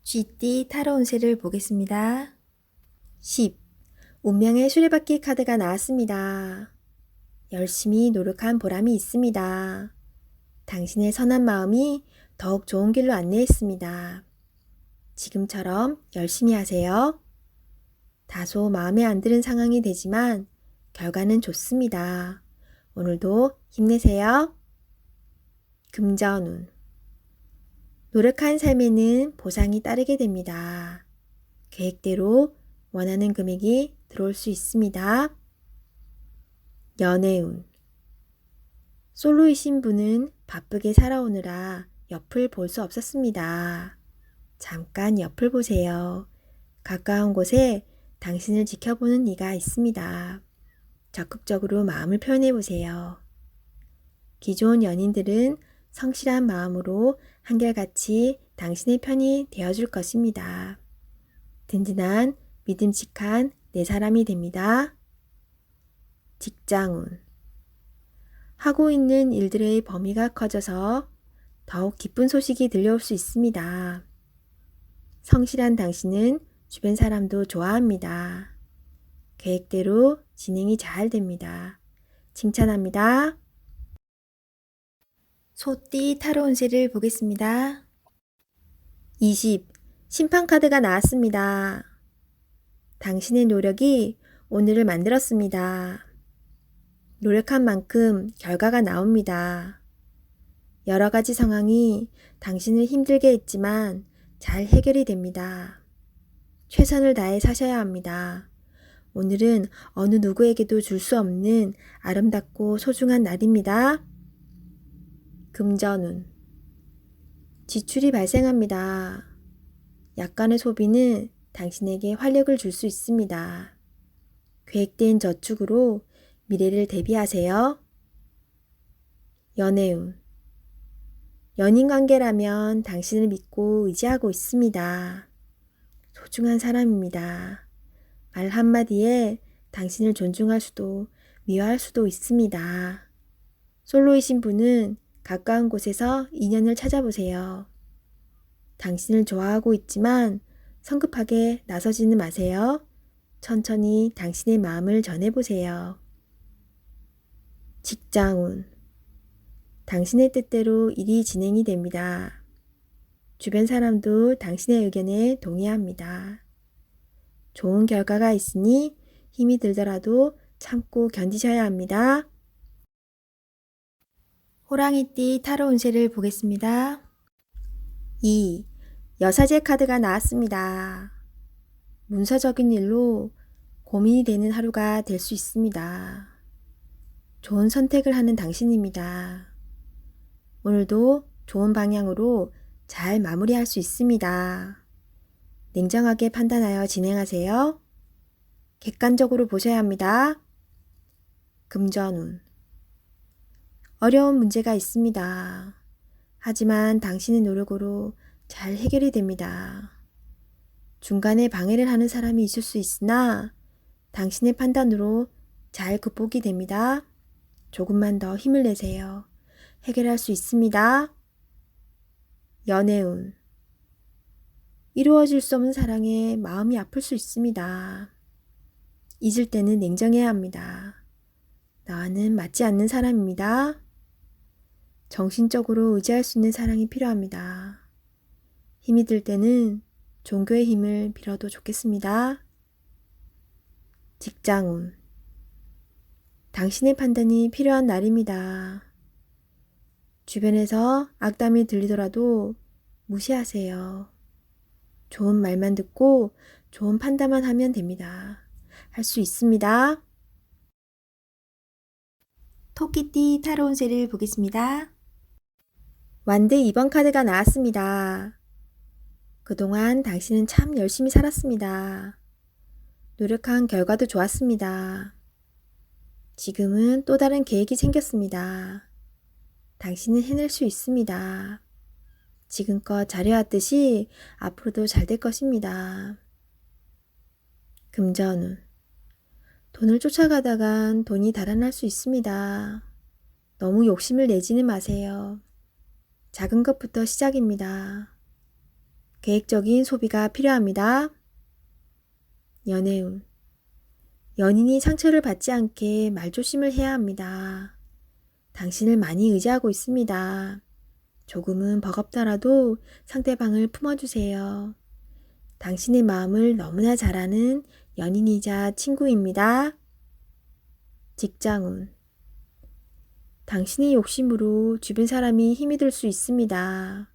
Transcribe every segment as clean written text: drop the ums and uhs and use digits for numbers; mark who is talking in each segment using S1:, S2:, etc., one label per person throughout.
S1: 쥐띠 타로 운세를 보겠습니다. 10. 운명의 수레바퀴 카드가 나왔습니다. 열심히 노력한 보람이 있습니다. 당신의 선한 마음이 더욱 좋은 길로 안내했습니다. 지금처럼 열심히 하세요. 다소 마음에 안 드는 상황이 되지만 결과는 좋습니다. 오늘도 힘내세요. 금전운. 노력한 삶에는 보상이 따르게 됩니다. 계획대로 원하는 금액이 들어올 수 있습니다. 연애운. 솔로이신 분은 바쁘게 살아오느라 옆을 볼 수 없었습니다. 잠깐 옆을 보세요. 가까운 곳에 당신을 지켜보는 이가 있습니다. 적극적으로 마음을 표현해 보세요. 기존 연인들은 성실한 마음으로 한결같이 당신의 편이 되어줄 것입니다. 든든한 믿음직한 내 사람이 됩니다. 직장운. 하고 있는 일들의 범위가 커져서 더욱 기쁜 소식이 들려올 수 있습니다. 성실한 당신은 주변 사람도 좋아합니다. 계획대로 진행이 잘 됩니다. 칭찬합니다. 소띠 타로 운세를 보겠습니다. 20. 심판카드가 나왔습니다. 당신의 노력이 오늘을 만들었습니다. 노력한 만큼 결과가 나옵니다. 여러 가지 상황이 당신을 힘들게 했지만 잘 해결이 됩니다. 최선을 다해 사셔야 합니다. 오늘은 어느 누구에게도 줄 수 없는 아름답고 소중한 날입니다. 금전운. 지출이 발생합니다. 약간의 소비는 당신에게 활력을 줄 수 있습니다. 계획된 저축으로 미래를 대비하세요. 연애운. 연인 관계라면 당신을 믿고 의지하고 있습니다. 소중한 사람입니다. 말 한마디에 당신을 존중할 수도 미워할 수도 있습니다. 솔로이신 분은 가까운 곳에서 인연을 찾아보세요. 당신을 좋아하고 있지만 성급하게 나서지는 마세요. 천천히 당신의 마음을 전해보세요. 직장운. 당신의 뜻대로 일이 진행이 됩니다. 주변 사람도 당신의 의견에 동의합니다. 좋은 결과가 있으니 힘이 들더라도 참고 견디셔야 합니다. 호랑이띠 타로 운세를 보겠습니다. 2. 여사제 카드가 나왔습니다. 문서적인 일로 고민이 되는 하루가 될 수 있습니다. 좋은 선택을 하는 당신입니다. 오늘도 좋은 방향으로 잘 마무리할 수 있습니다. 냉정하게 판단하여 진행하세요. 객관적으로 보셔야 합니다. 금전운. 어려운 문제가 있습니다. 하지만 당신의 노력으로 잘 해결이 됩니다. 중간에 방해를 하는 사람이 있을 수 있으나 당신의 판단으로 잘 극복이 됩니다. 조금만 더 힘을 내세요. 해결할 수 있습니다. 연애운. 이루어질 수 없는 사랑에 마음이 아플 수 있습니다. 잊을 때는 냉정해야 합니다. 나와는 맞지 않는 사람입니다. 정신적으로 의지할 수 있는 사랑이 필요합니다. 힘이 들 때는 종교의 힘을 빌어도 좋겠습니다. 직장운. 당신의 판단이 필요한 날입니다. 주변에서 악담이 들리더라도 무시하세요. 좋은 말만 듣고 좋은 판단만 하면 됩니다. 할 수 있습니다. 토끼띠 타로 운세를 보겠습니다. 완드 2번 카드가 나왔습니다. 그동안 당신은 참 열심히 살았습니다. 노력한 결과도 좋았습니다. 지금은 또 다른 계획이 생겼습니다. 당신은 해낼 수 있습니다. 지금껏 잘해왔듯이 앞으로도 잘 될 것입니다. 금전운. 돈을 쫓아가다간 돈이 달아날 수 있습니다. 너무 욕심을 내지는 마세요. 작은 것부터 시작입니다. 계획적인 소비가 필요합니다. 연애운. 연인이 상처를 받지 않게 말조심을 해야 합니다. 당신을 많이 의지하고 있습니다. 조금은 버겁더라도 상대방을 품어주세요. 당신의 마음을 너무나 잘 아는 연인이자 친구입니다. 직장운. 당신의 욕심으로 주변 사람이 힘이 들 수 있습니다.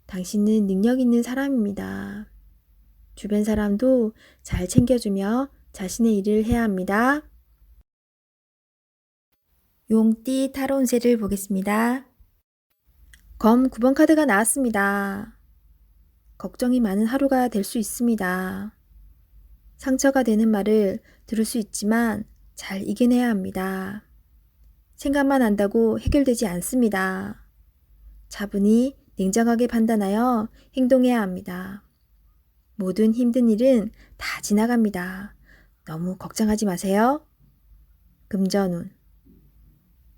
S1: 당신은 능력 있는 사람입니다. 주변 사람도 잘 챙겨주며 자신의 일을 해야 합니다. 용띠 타로 운세를 보겠습니다. 검 9번 카드가 나왔습니다. 걱정이 많은 하루가 될 수 있습니다. 상처가 되는 말을 들을 수 있지만 잘 이겨내야 합니다. 생각만 한다고 해결되지 않습니다. 차분히 냉정하게 판단하여 행동해야 합니다. 모든 힘든 일은 다 지나갑니다. 너무 걱정하지 마세요. 금전운.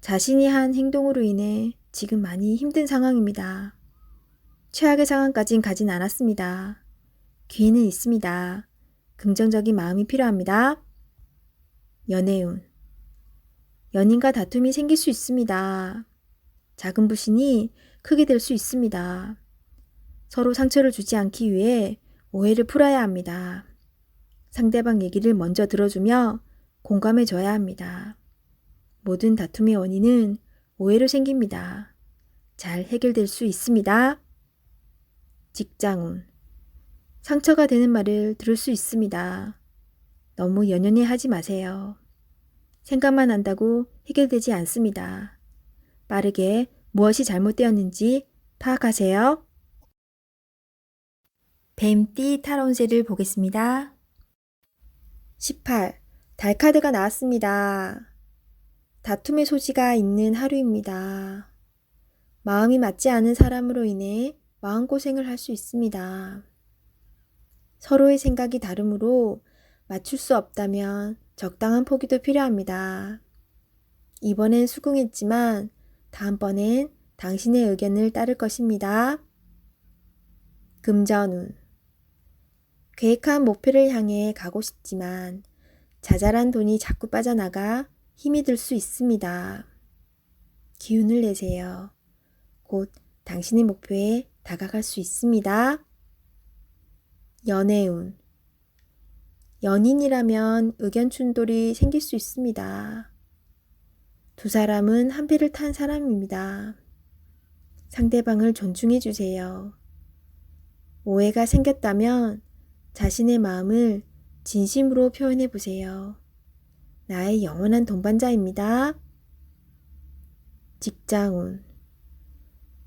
S1: 자신이 한 행동으로 인해 지금 많이 힘든 상황입니다. 최악의 상황까진 가진 않았습니다. 기회는 있습니다. 긍정적인 마음이 필요합니다. 연애운. 연인과 다툼이 생길 수 있습니다. 작은 불신이 크게 될 수 있습니다. 서로 상처를 주지 않기 위해 오해를 풀어야 합니다. 상대방 얘기를 먼저 들어주며 공감해 줘야 합니다. 모든 다툼의 원인은 오해로 생깁니다. 잘 해결될 수 있습니다. 직장운. 상처가 되는 말을 들을 수 있습니다. 너무 연연해 하지 마세요. 생각만 한다고 해결되지 않습니다. 빠르게 무엇이 잘못되었는지 파악하세요. 뱀띠 타로 운세를 보겠습니다. 18. 달 카드가 나왔습니다. 다툼의 소지가 있는 하루입니다. 마음이 맞지 않은 사람으로 인해 마음고생을 할 수 있습니다. 서로의 생각이 다르므로 맞출 수 없다면 적당한 포기도 필요합니다. 이번엔 수긍했지만 다음번엔 당신의 의견을 따를 것입니다. 금전운. 계획한 목표를 향해 가고 싶지만 자잘한 돈이 자꾸 빠져나가 힘이 들 수 있습니다. 기운을 내세요. 곧 당신의 목표에 다가갈 수 있습니다. 연애운. 연인이라면 의견 충돌이 생길 수 있습니다. 두 사람은 한 배를 탄 사람입니다. 상대방을 존중해 주세요. 오해가 생겼다면 자신의 마음을 진심으로 표현해 보세요. 나의 영원한 동반자입니다. 직장운.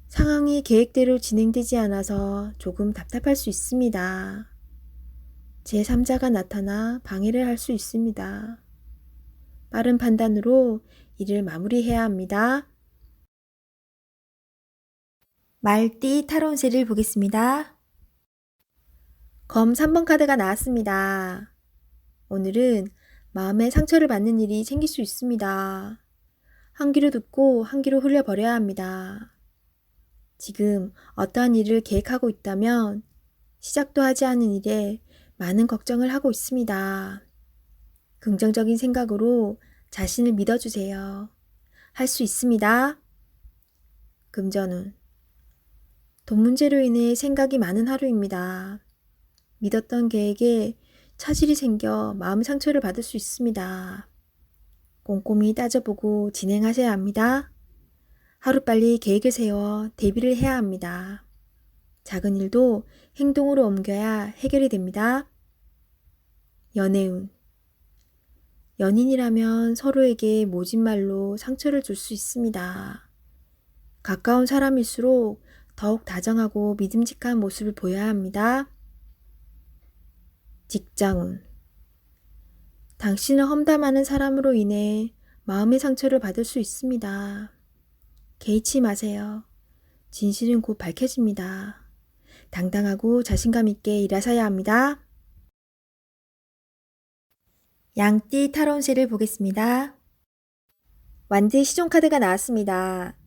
S1: 상황이 계획대로 진행되지 않아서 조금 답답할 수 있습니다. 제3자가 나타나 방해를 할 수 있습니다. 빠른 판단으로 일을 마무리해야 합니다. 말띠 타로 운세를 보겠습니다. 검 3번 카드가 나왔습니다. 오늘은 마음에 상처를 받는 일이 생길 수 있습니다. 한 귀로 듣고 한 귀로 흘려버려야 합니다. 지금 어떠한 일을 계획하고 있다면 시작도 하지 않은 일에 많은 걱정을 하고 있습니다. 긍정적인 생각으로 자신을 믿어주세요. 할 수 있습니다. 금전운. 돈 문제로 인해 생각이 많은 하루입니다. 믿었던 계획에 차질이 생겨 마음 상처를 받을 수 있습니다. 꼼꼼히 따져보고 진행하셔야 합니다. 하루빨리 계획을 세워 대비를 해야 합니다. 작은 일도 행동으로 옮겨야 해결이 됩니다. 연애운. 연인이라면 서로에게 모진 말로 상처를 줄 수 있습니다. 가까운 사람일수록 더욱 다정하고 믿음직한 모습을 보여야 합니다. 직장운. 당신을 험담하는 사람으로 인해 마음의 상처를 받을 수 있습니다. 개의치 마세요. 진실은 곧 밝혀집니다. 당당하고 자신감 있게 일하셔야 합니다. 양띠 타로운세를 보겠습니다. 완드 시종카드가 나왔습니다.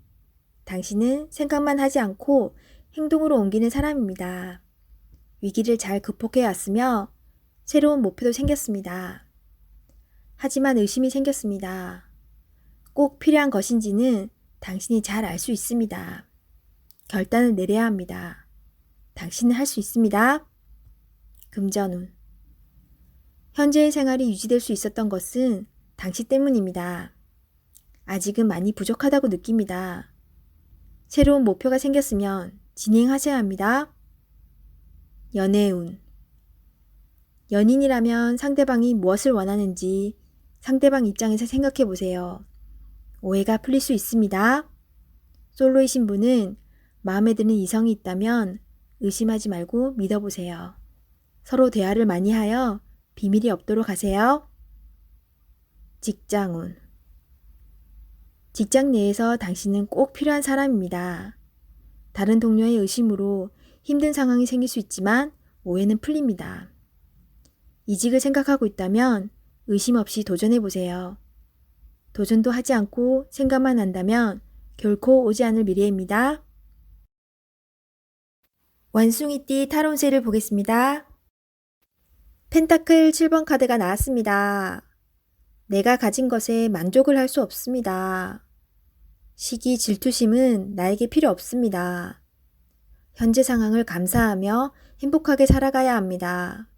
S1: 당신은 생각만 하지 않고 행동으로 옮기는 사람입니다. 위기를 잘 극복해 왔으며 새로운 목표도 생겼습니다. 하지만 의심이 생겼습니다. 꼭 필요한 것인지는 당신이 잘 알 수 있습니다. 결단을 내려야 합니다. 당신은 할 수 있습니다. 금전운. 현재의 생활이 유지될 수 있었던 것은 당신 때문입니다. 아직은 많이 부족하다고 느낍니다. 새로운 목표가 생겼으면 진행하셔야 합니다. 연애운. 연인이라면 상대방이 무엇을 원하는지 상대방 입장에서 생각해 보세요. 오해가 풀릴 수 있습니다. 솔로이신 분은 마음에 드는 이성이 있다면 의심하지 말고 믿어보세요. 서로 대화를 많이 하여 비밀이 없도록 하세요. 직장운. 직장 내에서 당신은 꼭 필요한 사람입니다. 다른 동료의 의심으로 힘든 상황이 생길 수 있지만 오해는 풀립니다. 이직을 생각하고 있다면 의심 없이 도전해보세요. 도전도 하지 않고 생각만 한다면 결코 오지 않을 미래입니다. 원숭이띠 타로운세를 보겠습니다. 펜타클 7번 카드가 나왔습니다. 내가 가진 것에 만족을 할 수 없습니다. 시기, 질투심은 나에게 필요 없습니다. 현재 상황을 감사하며 행복하게 살아가야 합니다.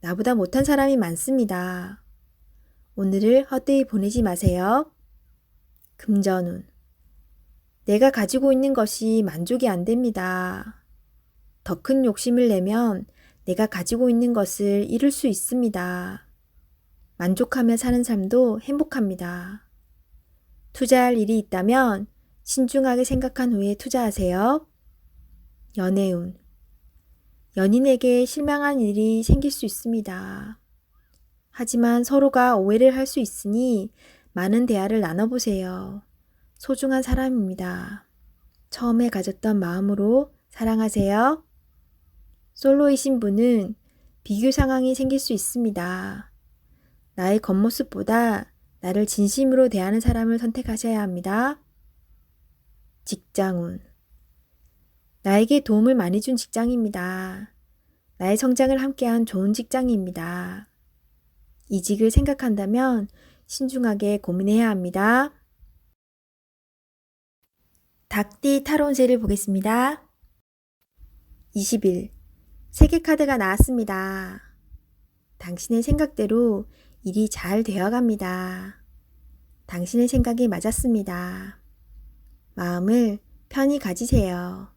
S1: 나보다 못한 사람이 많습니다. 오늘을 헛되이 보내지 마세요. 금전운. 내가 가지고 있는 것이 만족이 안 됩니다. 더 큰 욕심을 내면 내가 가지고 있는 것을 잃을 수 있습니다. 만족하며 사는 삶도 행복합니다. 투자할 일이 있다면 신중하게 생각한 후에 투자하세요. 연애운. 연인에게 실망한 일이 생길 수 있습니다. 하지만 서로가 오해를 할 수 있으니 많은 대화를 나눠보세요. 소중한 사람입니다. 처음에 가졌던 마음으로 사랑하세요. 솔로이신 분은 비교 상황이 생길 수 있습니다. 나의 겉모습보다 나를 진심으로 대하는 사람을 선택하셔야 합니다. 직장운. 나에게 도움을 많이 준 직장입니다. 나의 성장을 함께한 좋은 직장입니다. 이직을 생각한다면 신중하게 고민해야 합니다. 닭띠 타로운세를 보겠습니다. 20일 세계 카드가 나왔습니다. 당신의 생각대로 일이 잘 되어갑니다. 당신의 생각이 맞았습니다. 마음을 편히 가지세요.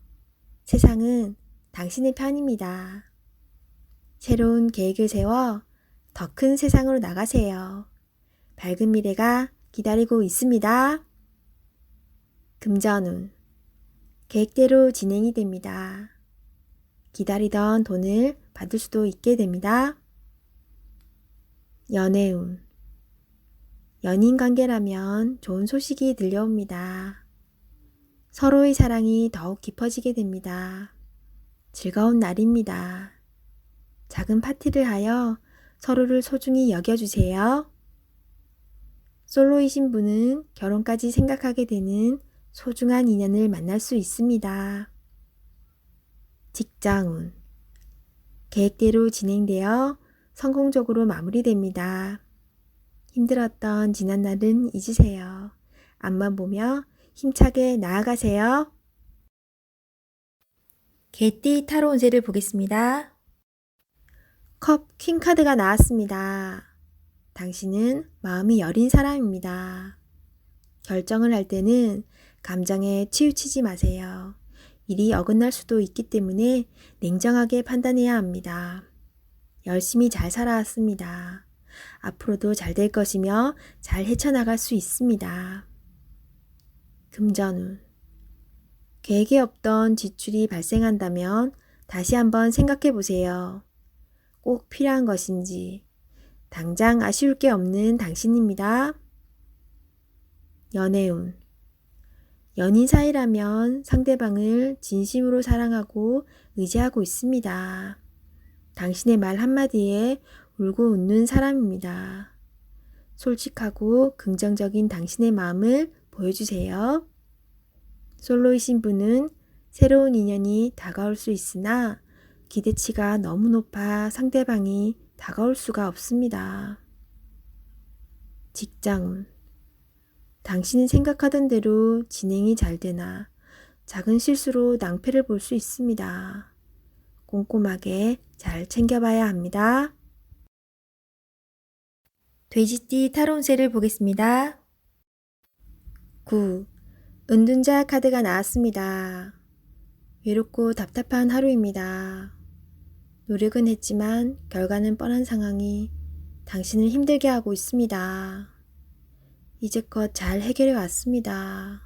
S1: 세상은 당신의 편입니다. 새로운 계획을 세워 더 큰 세상으로 나가세요. 밝은 미래가 기다리고 있습니다. 금전운. 계획대로 진행이 됩니다. 기다리던 돈을 받을 수도 있게 됩니다. 연애운. 연인 관계라면 좋은 소식이 들려옵니다. 서로의 사랑이 더욱 깊어지게 됩니다. 즐거운 날입니다. 작은 파티를 하여 서로를 소중히 여겨주세요. 솔로이신 분은 결혼까지 생각하게 되는 소중한 인연을 만날 수 있습니다. 직장운. 계획대로 진행되어 성공적으로 마무리됩니다. 힘들었던 지난 날은 잊으세요. 앞만 보며 힘차게 나아가세요. 개띠 타로운세를 보겠습니다. 컵 퀸카드가 나왔습니다. 당신은 마음이 여린 사람입니다. 결정을 할 때는 감정에 치우치지 마세요. 일이 어긋날 수도 있기 때문에 냉정하게 판단해야 합니다. 열심히 잘 살아왔습니다. 앞으로도 잘 될 것이며 잘 헤쳐나갈 수 있습니다. 금전운. 계획에 없던 지출이 발생한다면 다시 한번 생각해 보세요. 꼭 필요한 것인지. 당장 아쉬울 게 없는 당신입니다. 연애운. 연인 사이라면 상대방을 진심으로 사랑하고 의지하고 있습니다. 당신의 말 한마디에 울고 웃는 사람입니다. 솔직하고 긍정적인 당신의 마음을 보여주세요. 솔로이신 분은 새로운 인연이 다가올 수 있으나 기대치가 너무 높아 상대방이 다가올 수가 없습니다. 직장운. 당신이 생각하던 대로 진행이 잘 되나 작은 실수로 낭패를 볼 수 있습니다. 꼼꼼하게 잘 챙겨봐야 합니다. 돼지띠 타로운세를 보겠습니다. 9. 은둔자 카드가 나왔습니다. 외롭고 답답한 하루입니다. 노력은 했지만 결과는 뻔한 상황이 당신을 힘들게 하고 있습니다. 이제껏 잘 해결해 왔습니다.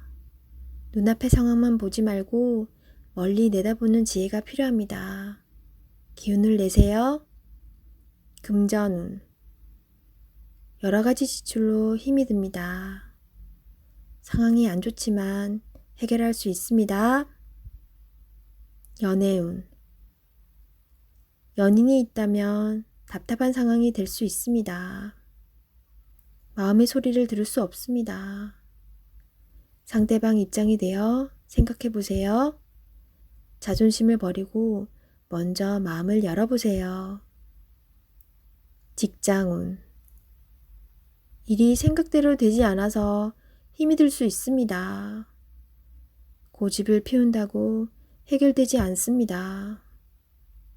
S1: 눈앞의 상황만 보지 말고 멀리 내다보는 지혜가 필요합니다. 기운을 내세요. 금전운. 여러 가지 지출로 힘이 듭니다. 상황이 안 좋지만 해결할 수 있습니다. 연애운. 연인이 있다면 답답한 상황이 될 수 있습니다. 마음의 소리를 들을 수 없습니다. 상대방 입장이 되어 생각해 보세요. 자존심을 버리고 먼저 마음을 열어보세요. 직장운. 일이 생각대로 되지 않아서 힘이 들 수 있습니다. 고집을 피운다고 해결되지 않습니다.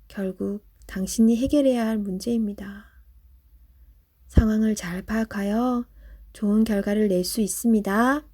S1: 결국 당신이 해결해야 할 문제입니다. 상황을 잘 파악하여 좋은 결과를 낼 수 있습니다.